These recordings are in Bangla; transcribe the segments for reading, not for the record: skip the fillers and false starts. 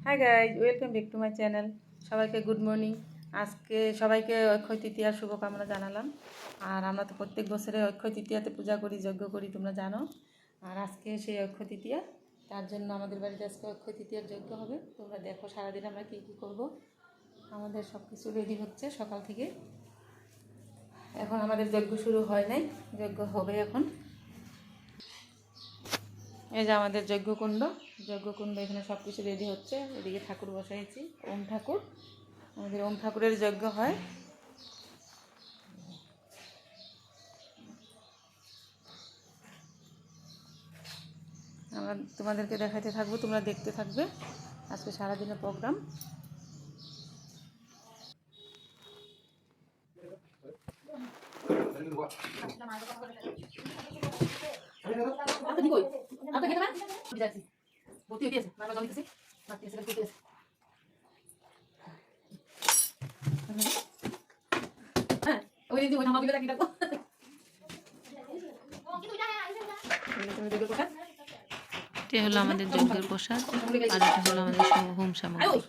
Hi guys, welcome back to my channel. সবাইকে গুড মর্নিং। আজকে সবাইকে অক্ষয় তৃতীয়ার শুভকামনা জানালাম। আর আমরা তো প্রত্যেক বছরে অক্ষয় তৃতীয়াতে পূজা করি, যজ্ঞ করি, তোমরা জানো। আর আজকে সেই অক্ষয় তৃতীয়া, তার জন্য আমাদের বাড়িতে আজকে অক্ষয় তৃতীয়ার যজ্ঞ হবে। তোমরা দেখো সারাদিন আমরা কী কী করবো। আমাদের সব কিছু রেডি হচ্ছে সকাল থেকে। এখন আমাদের যজ্ঞ শুরু হয় নাই, যজ্ঞ হবে এখন। এই যে আমাদের যজ্ঞকুণ্ড, এখানে সব কিছু রেডি হচ্ছে। এদিকে ঠাকুর বসাইছি, ওম ঠাকুর। আমাদের ওম ঠাকুরের যজ্ঞ হয়। আমরা তোমাদেরকে দেখাতে থাকবো, তোমরা দেখতে থাকবে আজকে সারাদিনের প্রোগ্রাম। এটা হলো আমাদের যজ্ঞের প্রসাদ, আর এটা হলো আমাদের হোম সামগ্রী।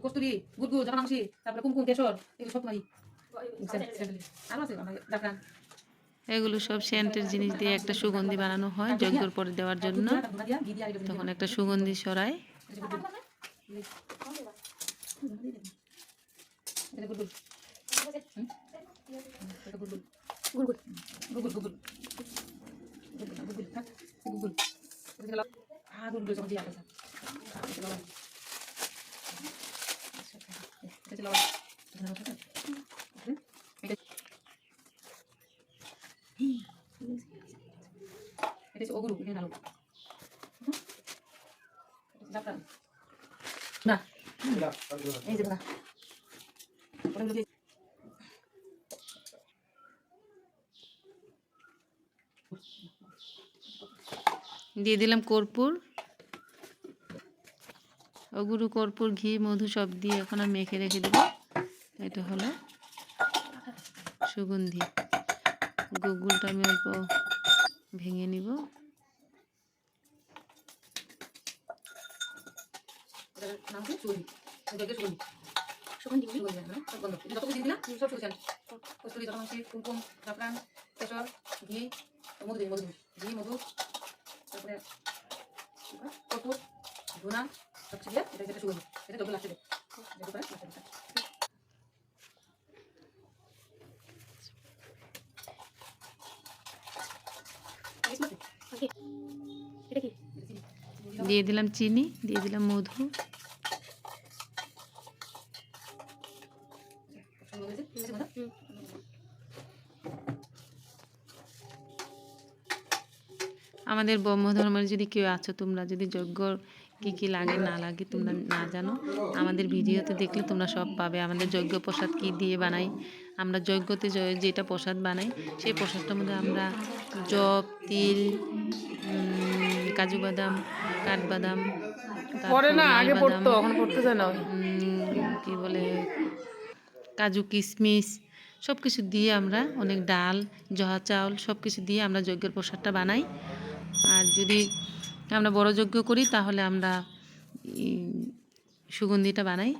কস্তুরি, গুড়গুড়, জামাংশি, তারপরে কুমকুম, কেশর, এগুলো সব তোমারই। এগুলো সব সেন্টের জিনিস দিয়ে একটা সুগন্ধি বানানো হয় যজ্ঞের পরে দেওয়ার জন্য। তখন একটা সুগন্ধি ছড়ায়। না এই যে দিয়ে দিলাম কর্পূর, অগুরু, কর্পূর, ঘি, মধু সব দিয়ে এখন আমি মেখে রেখে দেব। এটা হলো সুগন্ধি। গুড়টা আমি অল্প ভেঙে নিব। কুমকুম, জাফরান, কেশর, ঘি, মধু, ঘি, মধু, তারপরে কর্পূর, ধুনা, সবকিছু দিয়ে এটা যেটা সুগন্ধি, এটা যজ্ঞ লাস্টে দেব। দিয়ে দিলাম চিনি, দিয়ে দিলাম মধু। আমাদের ব্রহ্ম ধর্মের যদি কেউ আছো, তোমরা যদি যজ্ঞ কী কী লাগে না লাগে তোমরা না জানো, আমাদের ভিডিওতে দেখলে তোমরা সব পাবে। আমাদের যজ্ঞ প্রসাদ কী দিয়ে বানাই, আমরা যজ্ঞতে যেটা প্রসাদ বানাই সেই প্রসাদটার মধ্যে আমরা জব, তিল, কাজু বাদাম, কাঠবাদাম, কি বলে কাজু, কিশমিশ সব কিছু দিয়ে আমরা, অনেক ডাল, জহা চাউল সব কিছু দিয়ে আমরা যজ্ঞের প্রসাদটা বানাই। আর যদি আমরা বড় যজ্ঞ করি তাহলে আমরা সুগন্ধিটা বানাই।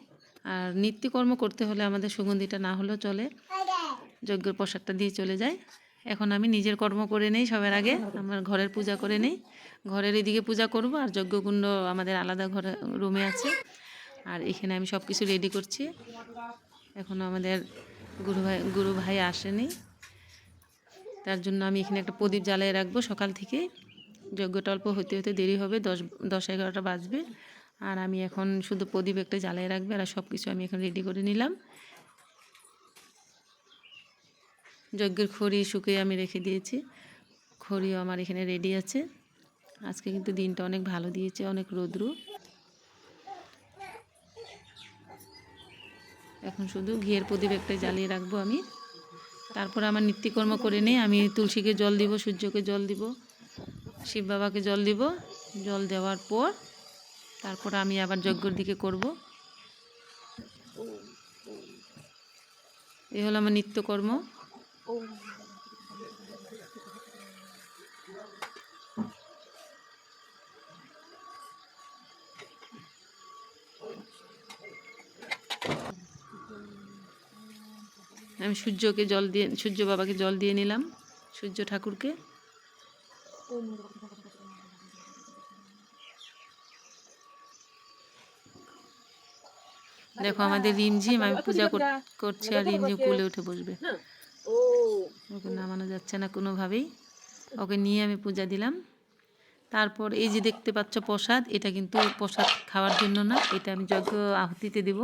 আর নিত্যকর্ম করতে হলে আমাদের সুগন্ধিটা না হলেও চলে, যজ্ঞের প্রসাদটা দিয়ে চলে যায়। এখন আমি নিজের কর্ম করে নেই, সবার আগে আমার ঘরের পূজা করে নেই। ঘরের এদিকে পূজা করব, আর যজ্ঞকুণ্ড আমাদের আলাদা ঘরে রুমে আছে। আর এখানে আমি সব কিছু রেডি করছি। এখনও আমাদের গুরু ভাই আসেনি, তার জন্য আমি এখানে একটা প্রদীপ জ্বালিয়ে রাখবো সকাল থেকে। যজ্ঞটা অল্প হতে হতে দেরি হবে, 10-11টা বাজবে। আর আমি এখন শুধু প্রদীপ একটা জ্বালিয়ে রাখবে, আর সব কিছু আমি এখন রেডি করে নিলাম। যজ্ঞের খড়ি শুকিয়ে আমি রেখে দিয়েছি, খড়িও আমার এখানে রেডি আছে। আজকে কিন্তু দিনটা অনেক ভালো দিয়েছে, অনেক রৌদ্র। এখন শুধু ঘিয়ের প্রদীপ একটা জ্বালিয়ে রাখবো আমি। তারপর আমার নিত্যকর্ম করে নেই। আমি তুলসীকে জল দিব, সূর্যকে জল দিব, শিব বাবাকে জল দিব। জল দেওয়ার পর তারপর আমি আবার যজ্ঞর দিকে করব। এই হলো আমার নিত্যকর্ম। আমি সূর্য বাবাকে জল দিয়ে নিলাম, সূর্য ঠাকুরকে। দেখো আমাদের রিমঝিম, আমি পূজা করছি আর রিমঝিম কোলে উঠে বসবে। ওকে নামানো যাচ্ছে না কোনোভাবেই, ওকে নিয়ে আমি পূজা দিলাম। তারপর এই যে দেখতে পাচ্ছ প্রসাদ, এটা কিন্তু প্রসাদ খাওয়ার জন্য না, এটা আমি যজ্ঞ আহুতিতে দেব।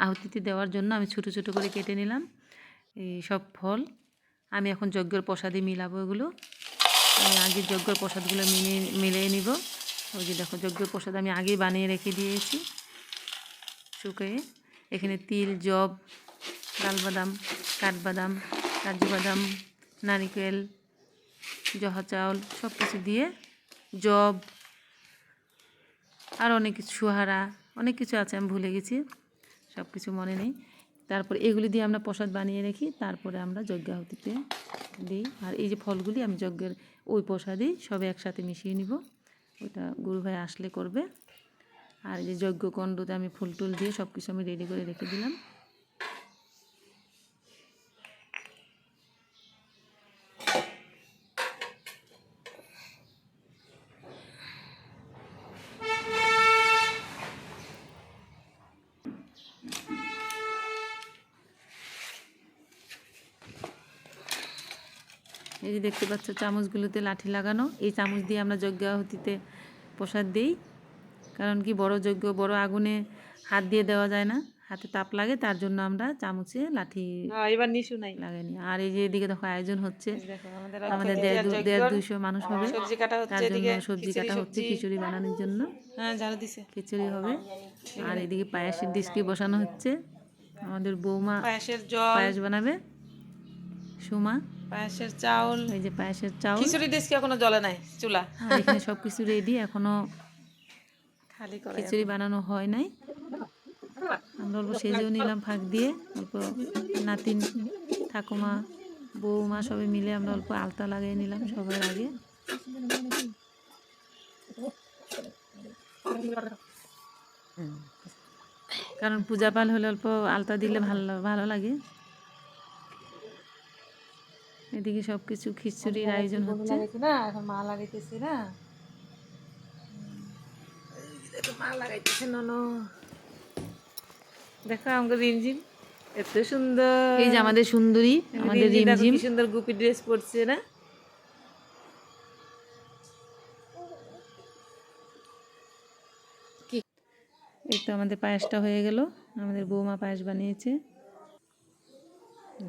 আহুতিতে দেওয়ার জন্য আমি ছোট ছোট করে কেটে নিলাম এই সব ফল। আমি এখন যজ্ঞের প্রসাদে মিলাবো এগুলো। আমি আগে যজ্ঞের প্রসাদগুলো মিলিয়ে নিব। ওই যে দেখো যজ্ঞের প্রসাদ আমি আগেই বানিয়ে রেখে দিয়েছি শুকিয়ে। এখানে তিল, জব, লালবাদাম, কাঠবাদাম, কাজু বাদাম, নারিকেল, জহা চাউল সব কিছু দিয়ে, জব আর অনেক কিছু, সুহারা, অনেক কিছু আছে, আমি ভুলে গেছি, সব কিছু মনে নেই। তারপর এগুলি দিয়ে আমরা প্রসাদ বানিয়ে রাখি, তারপরে আমরা যজ্ঞাহুতিতে দিই। আর এই যে ফলগুলি আমি যজ্ঞের ওই প্রসাদেই সব একসাথে মিশিয়ে নিব, ওটা গুরু ভাই আসলে করবে। আর এই যে যজ্ঞকুণ্ডতে আমি ফুল টুল দিয়ে সব কিছু আমি রেডি করে রেখে দিলাম। এই যে দেখতে পাচ্ছ চামচগুলোতে লাঠি লাগানো, এই চামচ দিয়ে আমরা যজ্ঞাহুতিতে প্রসাদ দিই। কারণ কি বড় যজ্ঞ, বড় আগুনে হাত দিয়ে দেওয়া যায় না, হাতে তাপ লাগে, তার জন্য আমরা চামচে লাঠি এবার নিশু নাই লাগাইনি। আর এই যে এদিকে দেখো আয়োজন হচ্ছে, আমাদের আমাদের 150-200 মানুষ হবে, সবজি কাটা হচ্ছে, তার জন্য এদিকে সবজি কাটা হচ্ছে খিচুড়ি বানানোর জন্য। হ্যাঁ ঝাড়ু দিছে, খিচুড়ি হবে। আর এদিকে পায়েসের ডিস্কি বসানো হচ্ছে, আমাদের বৌমা পায়েসের জল, পায়েস বানাবে, সুমা। পায়েসের চাউল, এই যে পায়েসের চাউল, খিচুড়ি ডিস্কি এখনো জ্বলে নাই চুলা, আর এখানে সব কিছু রেডি, এখনো খালি করে খিচুড়ি বানানো হয় নাই। আমরা অল্প সেজেও নিলাম ফাঁক দিয়ে, অল্প নাতিন, ঠাকুমা, বৌমা সবাই মিলে আমরা অল্প আলতা লাগিয়ে নিলাম সবার আগে। কারণ পূজা পাল হলে অল্প আলতা দিলে ভালো লাগে। এদিকে সব কিছু খিচুড়ির আয়োজন হচ্ছে না, এখন মা লাগাইতেছে না, মা লাগাইতেছে ননো। দেখো আমাদের রিমঝিম এত সুন্দর, এই যে আমাদের সুন্দরী, আমাদের রিমঝিম কি সুন্দর গুপি ড্রেস পরছে না। এই তো আমাদের পায়েসটা হয়ে গেল, আমাদের বৌমা পায়েস বানিয়েছে,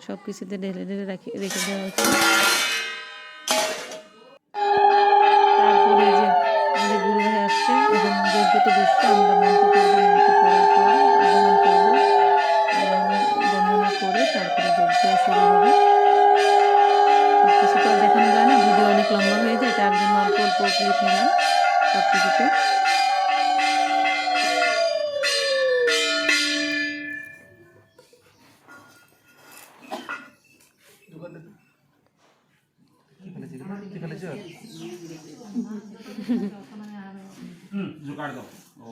সব কিছুতে ঢেলে ঢেলে রেখে দেওয়া হচ্ছে। তারপরে যে আমাদের গুরু ভাই আসছে, এখন যজ্ঞতে বসছে, আমরা মন্ত্র করবো, মন্ত্র করার পর আগমন করবো, বন্দনা করে তারপরে যজ্ঞ শুরু হবে। সব কিছু তো দেখানো যায় না, ভিডিও অনেক লম্বা হয়ে যায়, তার জন্য অল্প অল্প ক্লিপ নিলাম সব কিছুতে। जुगाड़ दो ओ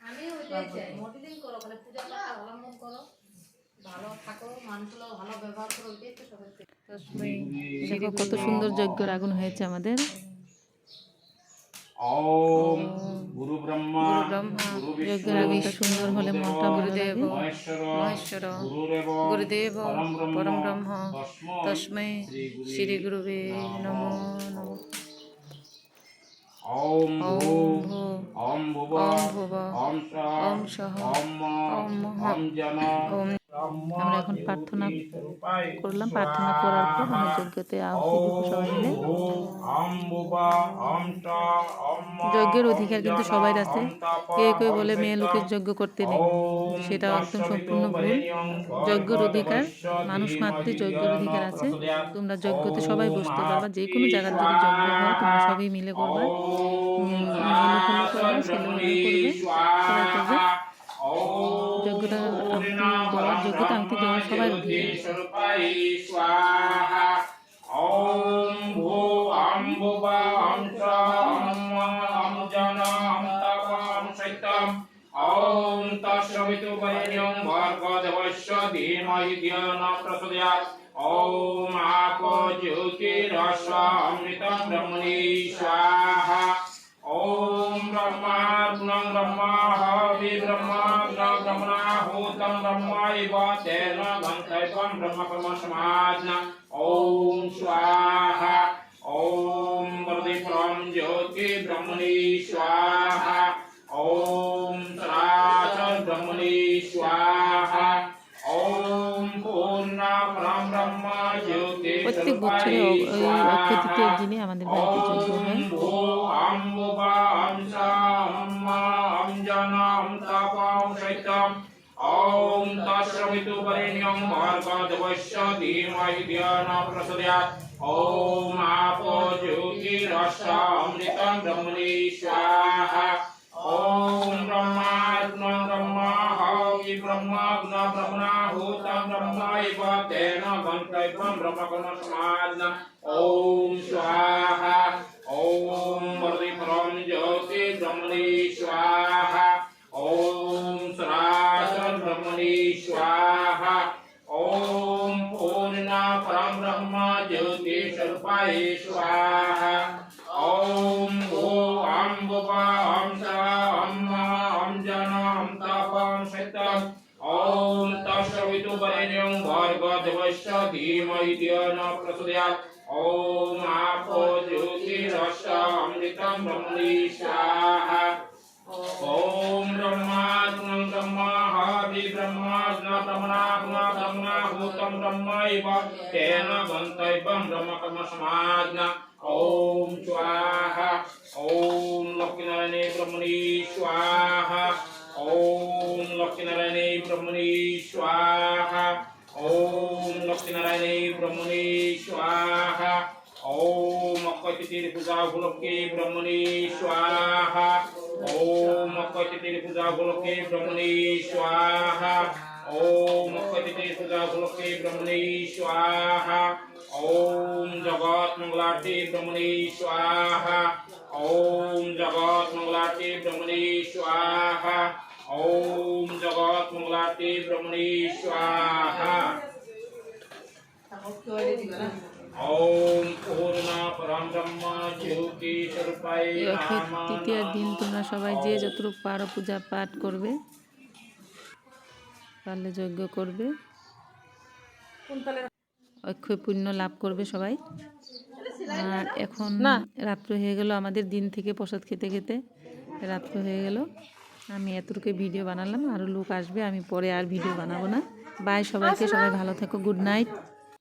আমি ওইটাই চাই, মডেলিং করো, মানে পূজা পাঠ অবলম্বন করো, ভালো থাকো, মানুষগুলো ভালো ব্যবহার করো, ওইটাই তো সবার থেকে। দেখো কত সুন্দর যজ্ঞের আগুন হয়েছে আমাদের। ओम गुरु ब्रह्मा गुरु যজ্ঞের আগুনটা সুন্দর হলে মনটা ভালো লাগে। महेश्वर गुरुदेव परम ब्रह्म तस्मै শ্রী গুরুবে নমো নমঃ। ओम ओम ओम भुव ओम भुव ओम ओम सह सः ओम ओम ओम जन ओम আমরা এখন প্রার্থনা করলাম, প্রার্থনা করার পর আমি যজ্ঞতে আহুতি দিব সবাই মিলে। যজ্ঞের অধিকার কিন্তু সবার আছে। কেউ কেউ বলে মেয়ে লোকের যজ্ঞ করতে নেই, সেটা একদম সম্পূর্ণ ভুল। যজ্ঞের অধিকার মানুষ মাত্রই যজ্ঞের অধিকার আছে। তোমরা যজ্ঞতে সবাই বসতে পারবা, যে কোনো জায়গার যদি যজ্ঞ হয় তোমরা সবাই মিলে করবা। মেয়ে লোক হলেও করবা, ছেলে হলেও করবে, সবাই করবে। যজ্ঞটা আহুতি দেওয়া সবার অধিকার। ওম ভূ আম ভুবা আম চ আম মং আম জন আম তপ আম সৈতম ওম তৎসবিতু বরেণ্যং ভর্গো দেবস্য ধীমহি ধিয়ো ন প্রচোদয়াৎ ওম আপো জ্যোতিরস্য অমৃতং ব্রহ্মণি স্বাহা ওম ব্রহ্মাগ্নং ব্রহ্মা হবি ব্রহ্মাগ্নং ব্রহ্মণাহুতং ব্রহ্মৈব তেন গন্তব্যং ব্রহ্মকর্ম সমাজনা ওম স্বাহা ওম বরদীপরম জ্যোতি ব্রহ্মণি স্বাহা ওম সরাসর ব্রহ্মণি স্বাহা ওম পূর্ণ পরম ব্রহ্ম জ্যোতি প্রত্যেক বছরে ওই অক্ষয় তৃতীয়ার দিনে আমাদের বাড়িতে যজ্ঞ হয়। আম ভুবা আম চ আম আম জন আম তপ আম সৈতম ওম তৎসবিতু বরেণ্যং ভর্গো দেবস্য ধীমহি ধিয়ো ন প্রচোদয়াৎ ওম আপো জ্যোতিরস্য অমৃতং ব্রহ্মণি স্বাহা ওম ব্রহ্মাগ্নং ব্রহ্মা হবি ব্রহ্মাগ্নং ব্রহ্মণাহুতং ব্রহ্মৈব তেন গন্তব্যং ব্রহ্মকর্ম সমাজনা ওম স্বাহা ওম বরদীপরম জ্যোতি ব্রহ্মণি স্বাহা ওম সরাসর ব্রহ্মণি স্বাহা ওম পূর্ণ পরম ব্রহ্ম জ্যোতি স্বরূপায় স্বাহা ওম ভূ আম ভুবা আম চ আম আম জন আম তপ আম সৈতম ওম তৎসবিতু বরেণ্যং ভর্গো দেবস্য ধীমহি ধিয়ো ন প্রচোদয়াৎ ওম আপো জ্যোতিরস্য অমৃতং ব্রহ্মণি স্বাহা ওম ব্রহ্মাগ্নং ব্রহ্মা হবি ব্রহ্মাগ্নং ব্রহ্মণাহুতং ব্রহ্মৈব তেন গন্তব্যং ব্রহ্মকর্ম সমাজনা ওম স্বাহা ওম লক্ষ্মীনারায়ণে ব্রহ্মণি স্বাহা ওম লক্ষ্মীনারায়ণে ব্রহ্মণি স্বাহা ওম লক্ষ্মীনারায়ণে ব্রহ্মণি স্বাহা ওম অক্ষয় তৃতীয়ার পূজা উপলক্ষে ব্রহ্মণি স্বাহা ওম অক্ষয় তৃতীয়ার পূজা উপলক্ষে ব্রহ্মণি স্বাহা ওম অক্ষয় তৃতীয়ার পূজা উপলক্ষে ব্রহ্মণি স্বাহা ওম জগৎ মঙ্গলার্থে ব্রহ্মণি স্বাহা ওম জগৎ মঙ্গলার্থে ব্রহ্মণি স্বাহা ওম জগৎ মঙ্গলার্থে ব্রহ্মণি স্বাহা ওম পূর্ণ পরম ব্রহ্ম জ্যোতি স্বরূপায় এই অক্ষয় তৃতীয়ার দিন তোমরা সবাই যে যতটুকু পারো পূজা পাঠ করবে, পারলে যজ্ঞ করবে, অক্ষয় পুণ্য লাভ করবে সবাই। আর এখন রাত্র হয়ে গেল, আমাদের দিন থেকে প্রসাদ খেতে খেতে রাত্র হয়ে গেল। আমি এতটুকু ভিডিও বানালাম, আরও লোক আসবে, আমি পরে আর ভিডিও বানাবো না। বাই সবাইকে, সবাই ভালো থাকো, গুড নাইট।